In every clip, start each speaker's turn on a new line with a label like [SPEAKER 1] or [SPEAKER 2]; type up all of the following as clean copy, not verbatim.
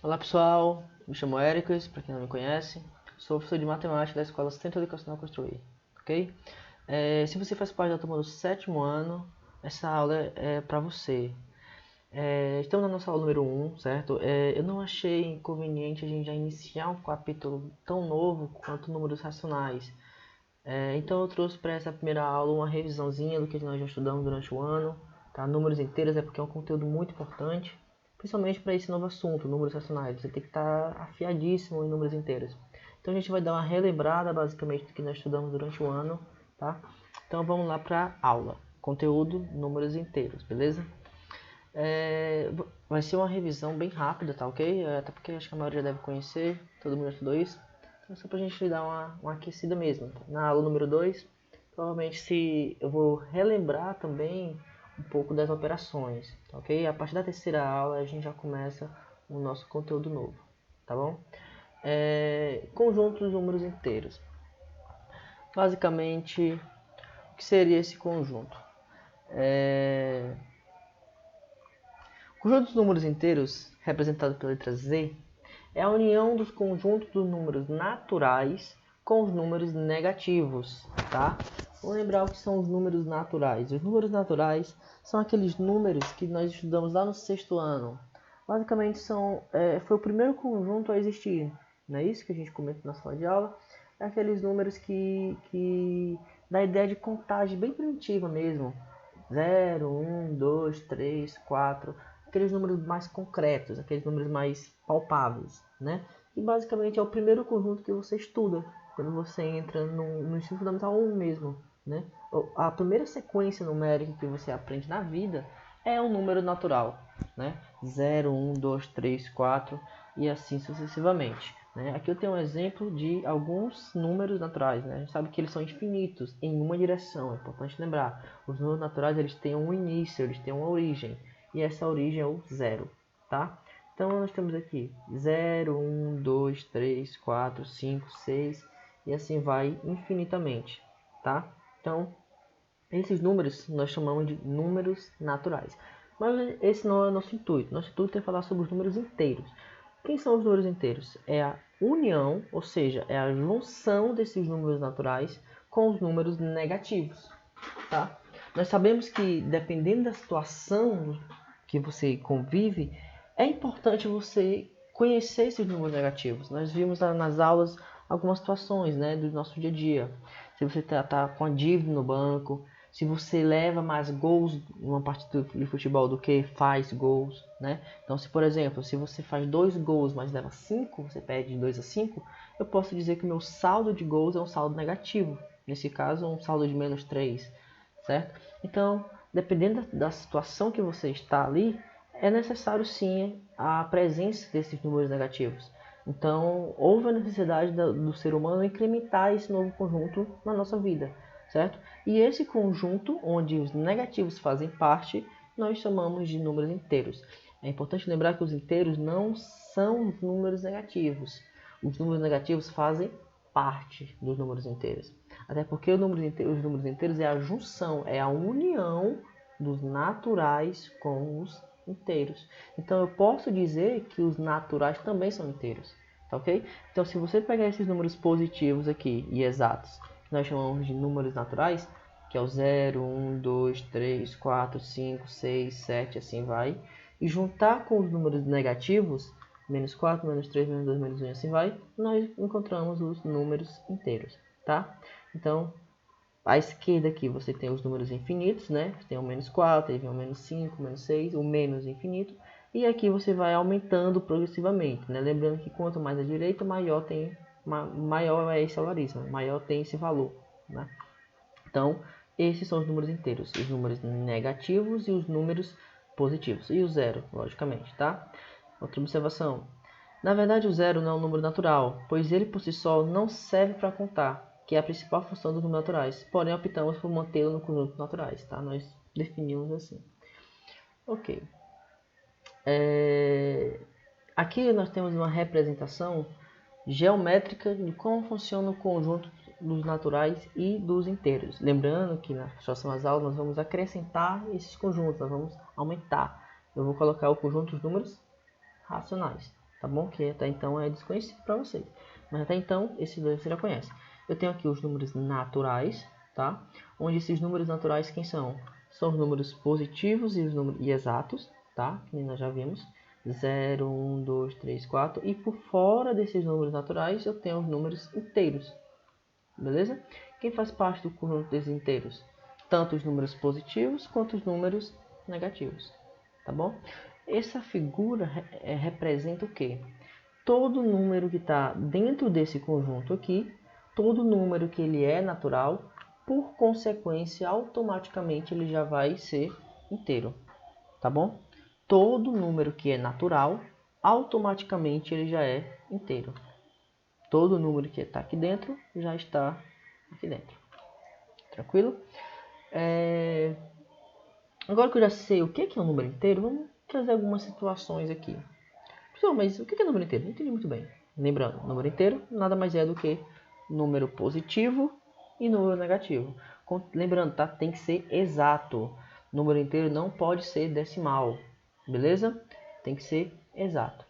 [SPEAKER 1] Olá pessoal, me chamo Éricles, para quem não me conhece, sou professor de matemática da Escola Centro Educacional Construir, ok? Se você faz parte da turma do 7º ano, essa aula é para você. Estamos na nossa aula número 1, certo? Eu não achei inconveniente a gente já iniciar um capítulo tão novo quanto números racionais. Então eu trouxe para essa primeira aula uma revisãozinha do que nós já estudamos durante o ano, tá? Números inteiros é porque é um conteúdo muito importante, principalmente para esse novo assunto, números racionais. Você tem que estar afiadíssimo em números inteiros. Então a gente vai dar uma relembrada basicamente do que nós estudamos durante o ano, tá? Então vamos lá para a aula. Conteúdo, números inteiros, beleza? Vai ser uma revisão bem rápida, tá ok? Até porque acho que a maioria já deve conhecer, todo mundo já estudou isso. Então só pra gente dar uma aquecida mesmo. Na aula número 2, provavelmente eu vou relembrar também um pouco das operações, tá ok? A partir da terceira aula a gente já começa o nosso conteúdo novo, tá bom? Conjunto dos números inteiros. Basicamente, o que seria esse conjunto? O conjunto dos números inteiros, representado pela letra Z, é a união dos conjuntos dos números naturais com os números negativos, tá? Vamos lembrar o que são os números naturais. Os números naturais são aqueles números que nós estudamos lá no 6º ano. Basicamente foi o primeiro conjunto a existir, não é isso que a gente comenta na sala de aula? É aqueles números que dá a ideia de contagem bem primitiva mesmo. 0, 1, 2, 3, 4, aqueles números mais concretos, aqueles números mais palpáveis, né? E basicamente é o primeiro conjunto que você estuda quando você entra no ensino fundamental 1 mesmo, né? A primeira sequência numérica que você aprende na vida é um número natural, né? 0, 1, 2, 3, 4 e assim sucessivamente. Né? Aqui eu tenho um exemplo de alguns números naturais. Né? A gente sabe que eles são infinitos em uma direção, é importante lembrar. Os números naturais eles têm um início, eles têm uma origem. E essa origem é o zero. Tá? Então nós temos aqui 0, 1, 2, 3, 4, 5, 6 e assim vai infinitamente. Tá? Então esses números nós chamamos de números naturais. Mas esse não é o nosso intuito. Nosso intuito é falar sobre os números inteiros. Quem são os números inteiros? É a união, ou seja, é a junção desses números naturais com os números negativos. Tá? Nós sabemos que, dependendo da situação que você convive, é importante você conhecer esses números negativos. Nós vimos nas aulas algumas situações, né, do nosso dia a dia. Se você está com a dívida no banco, se você leva mais gols numa partida de futebol do que faz gols, né? Então, se por exemplo, se você faz 2 gols, mas leva 5, você perde de 2 a 5, eu posso dizer que o meu saldo de gols é um saldo negativo. Nesse caso, um saldo de menos 3, certo? Então, dependendo da situação que você está ali, é necessário sim a presença desses números negativos. Então, houve a necessidade do ser humano incrementar esse novo conjunto na nossa vida, certo? E esse conjunto, onde os negativos fazem parte, nós chamamos de números inteiros. É importante lembrar que os inteiros não são os números negativos. Os números negativos fazem parte dos números inteiros. Até porque os números inteiros é a junção, é a união dos naturais com os inteiros. Então eu posso dizer que os naturais também são inteiros, tá ok? Então se você pegar esses números positivos aqui e exatos, que nós chamamos de números naturais, que é o 0, 1, 2, 3, 4, 5, 6, 7, assim vai, e juntar com os números negativos, menos 4, menos 3, menos 2, menos 1, assim vai, nós encontramos os números inteiros, tá? Então, à esquerda aqui você tem os números infinitos, né? Tem o menos 4, aí vem o menos 5, menos 6, o menos infinito. E aqui você vai aumentando progressivamente, né? Lembrando que quanto mais à direita, maior é esse algarismo, maior tem esse valor, né? Então, esses são os números inteiros, os números negativos e os números positivos. E o zero, logicamente, tá? Outra observação. Na verdade, o zero não é um número natural, pois ele por si só não serve para contar, que é a principal função dos números naturais. Porém, optamos por mantê-lo no conjunto naturais, tá? Nós definimos assim. Ok. Aqui nós temos uma representação geométrica de como funciona o conjunto dos naturais e dos inteiros. Lembrando que nas próximas aulas nós vamos acrescentar esses conjuntos, nós vamos aumentar. Eu vou colocar o conjunto dos números racionais, tá bom? Que até então é desconhecido para vocês. Mas até então, esses dois você já conhece. Eu tenho aqui os números naturais, tá? Onde esses números naturais, quem são? São os números positivos e os números exatos, tá? Que nós já vimos. 0, 1, 2, 3, 4. E por fora desses números naturais, eu tenho os números inteiros. Beleza? Quem faz parte do conjunto desses inteiros? Tanto os números positivos quanto os números negativos. Tá bom? Essa figura representa o quê? Todo número que está dentro desse conjunto aqui, todo número que ele é natural, por consequência, automaticamente ele já vai ser inteiro. Tá bom? Todo número que é natural, automaticamente ele já é inteiro. Todo número que está aqui dentro já está aqui dentro. Tranquilo? Agora que eu já sei o que é um número inteiro, vamos trazer algumas situações aqui. Pessoal, mas o que é número inteiro? Não entendi muito bem. Lembrando, número inteiro nada mais é do que número positivo e número negativo. Lembrando, tá? Tem que ser exato. Número inteiro não pode ser decimal. Beleza? Tem que ser exato.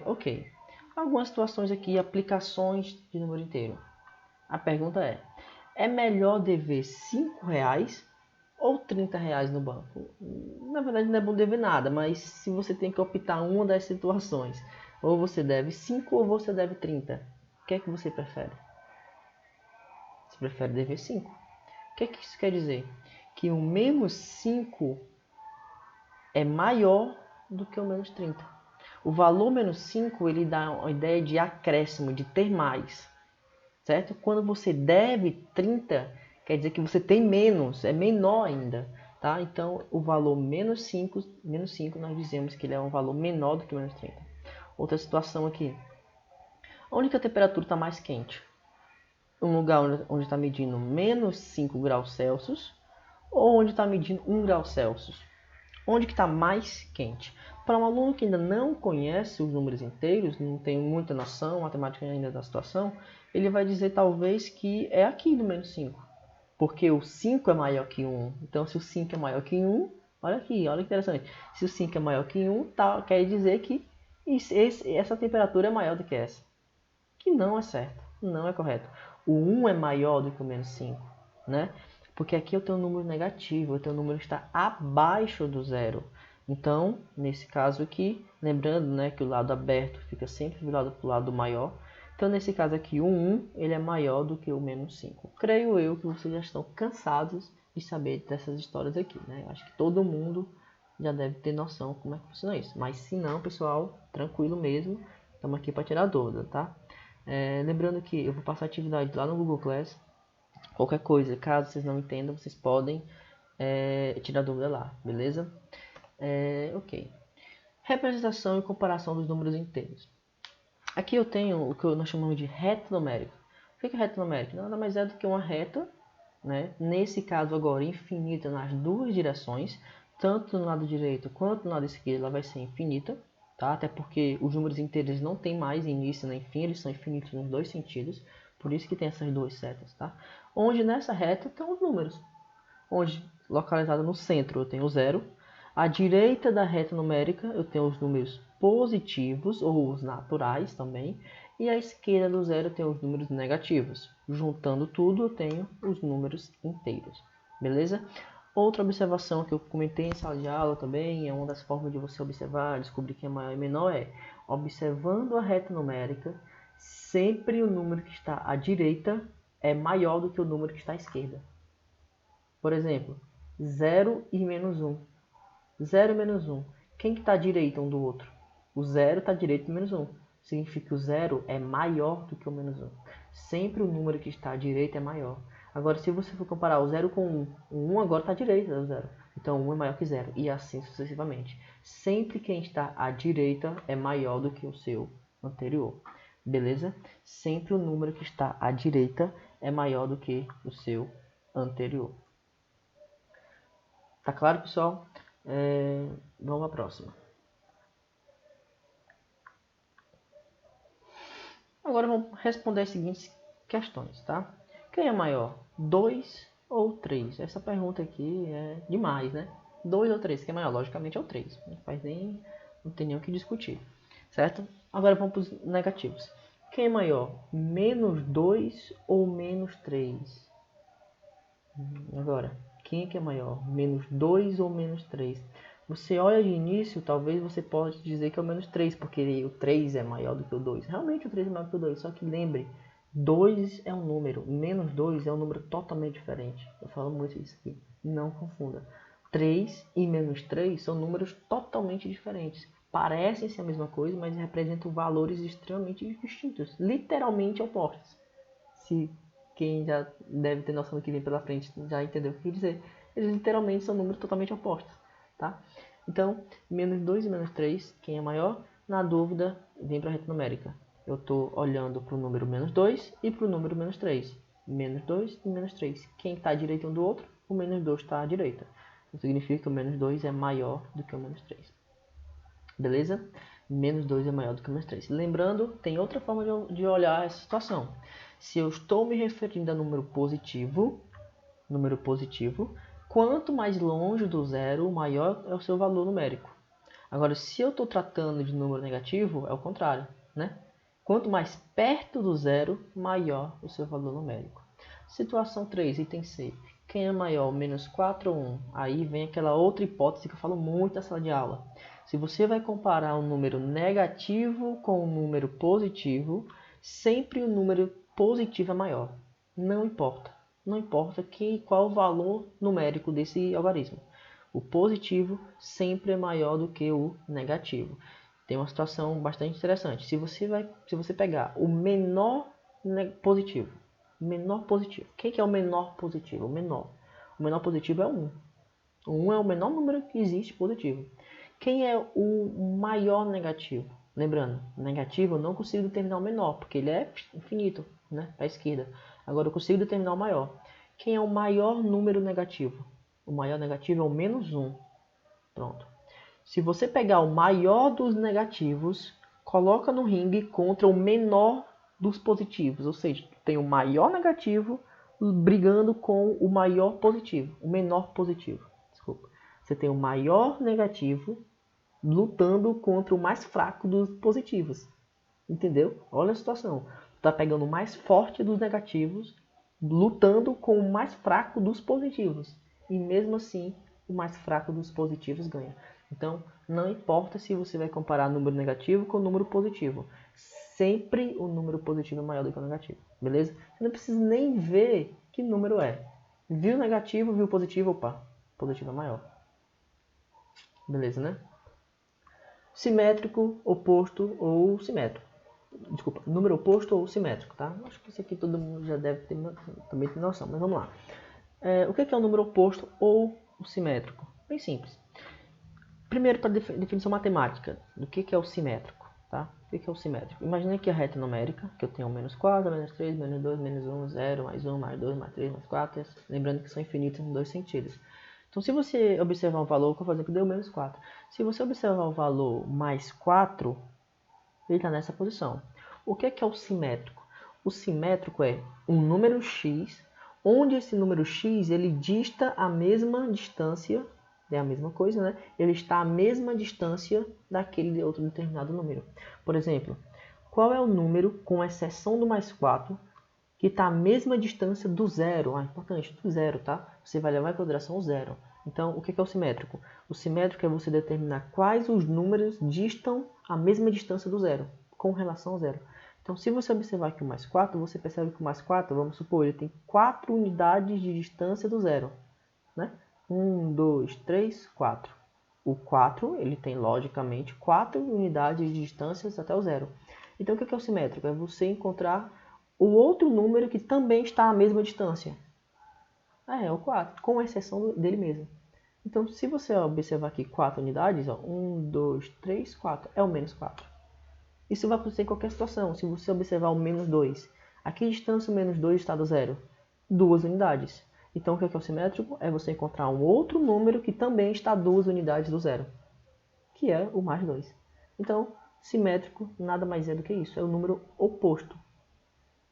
[SPEAKER 1] Ok. Algumas situações aqui, aplicações de número inteiro. A pergunta é melhor dever R$5 ou R$30 no banco? Na verdade não é bom dever nada, mas se você tem que optar uma das situações, ou você deve 5 ou você deve 30, o que é que você prefere? Você prefere dever 5. O que é que isso quer dizer? Que o menos 5 é maior do que o menos 30. O valor menos 5 ele dá uma ideia de acréscimo, de ter mais. Certo? Quando você deve 30, quer dizer que você tem menos, é menor ainda. Tá? Então, o valor menos 5 nós dizemos que ele é um valor menor do que menos 30. Outra situação aqui. Onde que a temperatura está mais quente? Um lugar onde está medindo menos 5 graus Celsius ou onde está medindo 1 grau Celsius? Onde que está mais quente? Para um aluno que ainda não conhece os números inteiros, não tem muita noção matemática ainda da situação, ele vai dizer talvez que é aqui no menos 5. Porque o 5 é maior que 1. Então, se o 5 é maior que 1, olha aqui, olha que interessante. Se o 5 é maior que 1, tá, quer dizer que essa temperatura é maior do que essa. Que não é certo, não é correto. O 1 é maior do que o menos 5, né? Porque aqui eu tenho um número negativo, eu tenho um número que está abaixo do zero. Então, nesse caso aqui, lembrando, né, que o lado aberto fica sempre virado para o lado maior. Então, nesse caso aqui, o 1 ele é maior do que o menos 5. Creio eu que vocês já estão cansados de saber dessas histórias aqui, né? Acho que todo mundo já deve ter noção como é que funciona isso. Mas se não, pessoal, tranquilo mesmo, estamos aqui para tirar dúvida, tá? Lembrando que eu vou passar a atividade lá no Google Class. Qualquer coisa, caso vocês não entendam, vocês podem tirar dúvida lá, beleza? Ok. Representação e comparação dos números inteiros. Aqui eu tenho o que nós chamamos de reta numérica. O que é reta numérica? Nada mais é do que uma reta, né? Nesse caso agora infinita nas duas direções, tanto no lado direito quanto no lado esquerdo, ela vai ser infinita. Tá? Até porque os números inteiros não tem mais início nem fim, eles são infinitos nos dois sentidos. Por isso que tem essas duas setas. Tá? Onde nessa reta estão os números. Onde, localizado no centro, eu tenho o zero. À direita da reta numérica, eu tenho os números positivos, ou os naturais também. E à esquerda do zero, eu tenho os números negativos. Juntando tudo, eu tenho os números inteiros. Beleza? Outra observação que eu comentei em sala de aula também, é uma das formas de você observar, descobrir quem é maior e menor, observando a reta numérica, sempre o número que está à direita é maior do que o número que está à esquerda. Por exemplo, 0 e menos 1. 0 e menos 1. Quem que está à direita um do outro? O 0 está à direita do menos 1. Significa que o 0 é maior do que o menos 1. Sempre o número que está à direita é maior. Agora, se você for comparar o 0 com 1, o 1 agora está à direita do 0. Então, 1 é maior que 0. E assim sucessivamente. Sempre quem está à direita é maior do que o seu anterior. Beleza? Sempre o número que está à direita é maior do que o seu anterior. Tá claro, pessoal? Vamos à próxima. Agora vamos responder as seguintes questões, tá? Quem é maior, 2 ou 3? Essa pergunta aqui é demais, né? 2 ou 3, quem é maior? Logicamente é o 3. Não tem nem o que discutir. certo? Agora vamos para os negativos. Quem é maior, menos 2 ou menos 3? Agora, quem é que é maior, menos 2 ou menos 3? Você olha de início, talvez você possa dizer que é o menos 3, porque o 3 é maior do que o 2. Realmente o 3 é maior do que o 2, só que lembre, 2 é um número, menos 2 é um número totalmente diferente. Eu falo muito isso aqui, não confunda. 3 e menos 3 são números totalmente diferentes. Parecem ser a mesma coisa, mas representam valores extremamente distintos, literalmente opostos. Se quem já deve ter noção do que vem pela frente já entendeu o que eu quis dizer, eles literalmente são números totalmente opostos, tá? Então, menos 2 e menos 3, quem é maior? Na dúvida, vem para a reta numérica. Eu estou olhando para o número menos 2 e para o número menos 3. Menos 2 e menos 3. Quem está à direita um do outro? O menos 2 está à direita. Isso significa que o menos 2 é maior do que o menos 3. Beleza? Menos 2 é maior do que menos 3. Lembrando, tem outra forma de olhar essa situação. Se eu estou me referindo a número positivo, quanto mais longe do zero, maior é o seu valor numérico. Agora, se eu estou tratando de número negativo, é o contrário, né? Quanto mais perto do zero, maior o seu valor numérico. Situação 3, item C. Quem é maior, menos 4 ou 1? Aí vem aquela outra hipótese que eu falo muito na sala de aula. Se você vai comparar um número negativo com um número positivo, sempre o número positivo é maior. Não importa. Não importa qual o valor numérico desse algarismo. O positivo sempre é maior do que o negativo. Tem uma situação bastante interessante. Se você pegar o menor positivo, quem que é o menor positivo? O menor positivo é 1. O 1 é o menor número que existe positivo. Quem é o maior negativo? Lembrando, negativo eu não consigo determinar o menor, porque ele é infinito, né? Para a esquerda. Agora eu consigo determinar o maior. Quem é o maior número negativo? O maior negativo é o menos 1. Pronto. Se você pegar o maior dos negativos, coloca no ringue contra o menor dos positivos. Ou seja, tem o maior negativo brigando com o maior positivo. O menor positivo. Desculpa. Você tem o maior negativo lutando contra o mais fraco dos positivos. Entendeu? Olha a situação. Está pegando o mais forte dos negativos, lutando com o mais fraco dos positivos. E mesmo assim, o mais fraco dos positivos ganha. Então, não importa se você vai comparar número negativo com número positivo. Sempre o número positivo é maior do que o negativo. Beleza? Você não precisa nem ver que número é. Viu negativo, viu positivo, opa, positivo é maior. Beleza, né? Simétrico, oposto ou simétrico. Desculpa, número oposto ou simétrico, tá? Acho que isso aqui todo mundo já deve ter também ter noção, mas vamos lá. O que é o número oposto ou o simétrico? Bem simples. Primeiro, para definição matemática, do que é o simétrico, tá? O que é o simétrico? Imagine que a reta numérica, que eu tenho menos 4, menos 3, menos 2, menos 1, 0, mais 1, mais 2, mais 3, mais 4, lembrando que são infinitas em dois sentidos. Então, se você observar um valor, que eu vou fazer que deu menos 4. Se você observar o valor mais 4, ele está nessa posição. O que é o simétrico? O simétrico é um número x, onde esse número x ele dista a mesma distância, é a mesma coisa, né? Ele está à mesma distância daquele outro determinado número. Por exemplo, qual é o número, com exceção do mais 4, que está à mesma distância do zero? Importante, do zero, tá? Você vai levar em consideração o zero. Então, o que é o simétrico? O simétrico é você determinar quais os números distam a mesma distância do zero, com relação ao zero. Então, se você observar aqui o mais 4, você percebe que o mais 4, vamos supor, ele tem 4 unidades de distância do zero, né? 1, 2, 3, 4. O 4, ele tem, logicamente, 4 unidades de distâncias até o zero. Então, o que é o simétrico? É você encontrar o outro número que também está à mesma distância. É o 4, com exceção dele mesmo. Então, se você observar aqui 4 unidades, 1, 2, 3, 4, é o menos 4. Isso vai acontecer em qualquer situação. Se você observar o menos 2, a que distância o menos 2 está do zero? 2 unidades. Então, o que é o simétrico? É você encontrar um outro número que também está a 2 unidades do zero, que é o mais 2. Então, simétrico nada mais é do que isso, é o número oposto.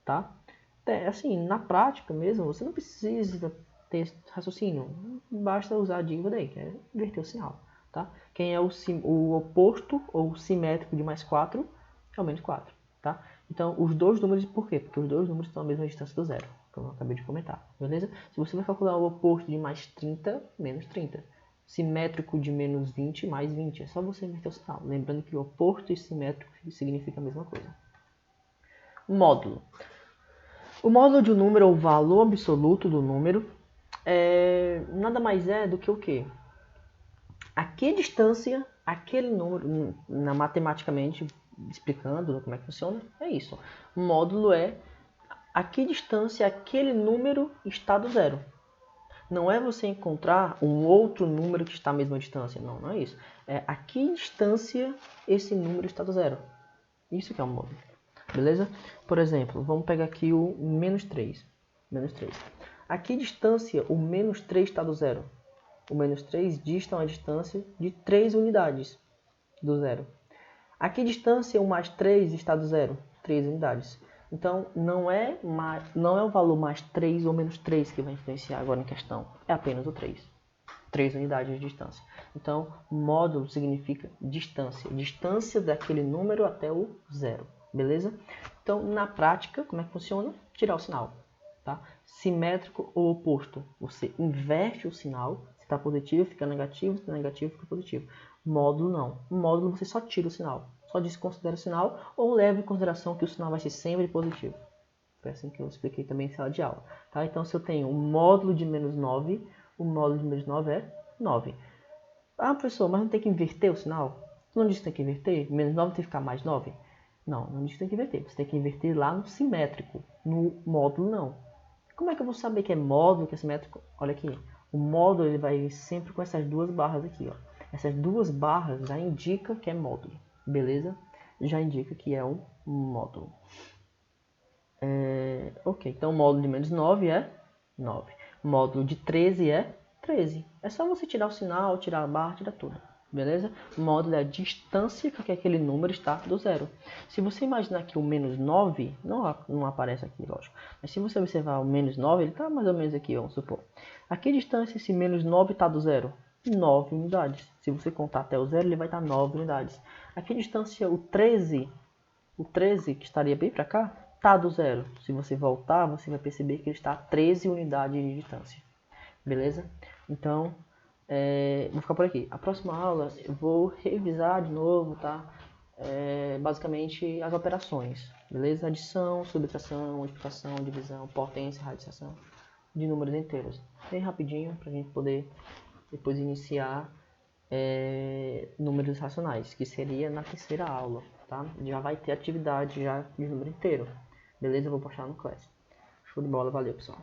[SPEAKER 1] Tá? Assim, na prática mesmo, você não precisa ter raciocínio, basta usar a dívida aí, que é inverter o sinal. Tá? Quem é o oposto ou simétrico de mais 4 é o menos 4, tá? Então, os dois números, por quê? Porque os dois números estão à mesma distância do zero, como eu acabei de comentar, beleza? Se você vai calcular o oposto de mais 30, menos 30. Simétrico de menos 20, mais 20. É só você inverter o sinal. Lembrando que o oposto e simétrico significa a mesma coisa. Módulo. O módulo de um número, ou o valor absoluto do número, nada mais é do que o quê? A que distância aquele número, matematicamente explicando como é que funciona, é isso. O módulo é a que distância aquele número está do zero. Não é você encontrar um outro número que está à mesma distância. Não, não é isso. É a que distância esse número está do zero. Isso que é um módulo. Beleza? Por exemplo, vamos pegar aqui o menos 3. Menos 3. A que distância o menos 3 está do zero? O menos 3 dista uma distância de 3 unidades do zero. A que distância o mais 3 está do zero? 3 unidades. Então, não é o valor mais 3 ou menos 3 que vai influenciar agora em questão. É apenas o 3. 3 unidades de distância. Então, módulo significa distância. Distância daquele número até o zero. Beleza? Então, na prática, como é que funciona? Tirar o sinal. Tá? Simétrico ou oposto. Você inverte o sinal. Se está positivo, fica negativo. Se está negativo, fica positivo. Módulo não. Módulo você só tira o sinal. Só desconsidera o sinal ou leva em consideração que o sinal vai ser sempre positivo. Foi assim que eu expliquei também em sala de aula. Tá? Então, se eu tenho um módulo de menos 9, o módulo de menos 9 é 9. Ah, professor, mas não tem que inverter o sinal? Não disse que tem que inverter? Menos 9 tem que ficar mais 9? Não, não disse que tem que inverter. Você tem que inverter lá no simétrico. No módulo, não. Como é que eu vou saber que é módulo, que é simétrico? Olha aqui. O módulo ele vai vir sempre com essas duas barras aqui. Ó. Essas duas barras já indicam que é módulo. Beleza? Já indica que é um módulo. Ok, então o módulo de menos 9 é 9. Módulo de 13 é 13. É só você tirar o sinal, tirar a barra, tirar tudo. Beleza? O módulo é a distância que aquele número está do zero. Se você imaginar que o menos 9, não aparece aqui, lógico. Mas se você observar o menos 9, ele está mais ou menos aqui, vamos supor. A que distância esse menos 9 está do zero? 9 unidades. Se você contar até o zero, ele vai estar 9 unidades. A que distância o 13, que estaria bem para cá, está do zero. Se você voltar, você vai perceber que ele está a 13 unidades de distância. Beleza? Então, vou ficar por aqui. A próxima aula eu vou revisar de novo, tá? Basicamente as operações. Beleza? Adição, subtração, multiplicação, divisão, potência, radicação de números inteiros. Bem rapidinho para a gente poder depois iniciar números racionais, que seria na terceira aula, tá? Já vai ter atividade já de número inteiro. Beleza? Eu vou postar no Class. Show de bola, valeu pessoal.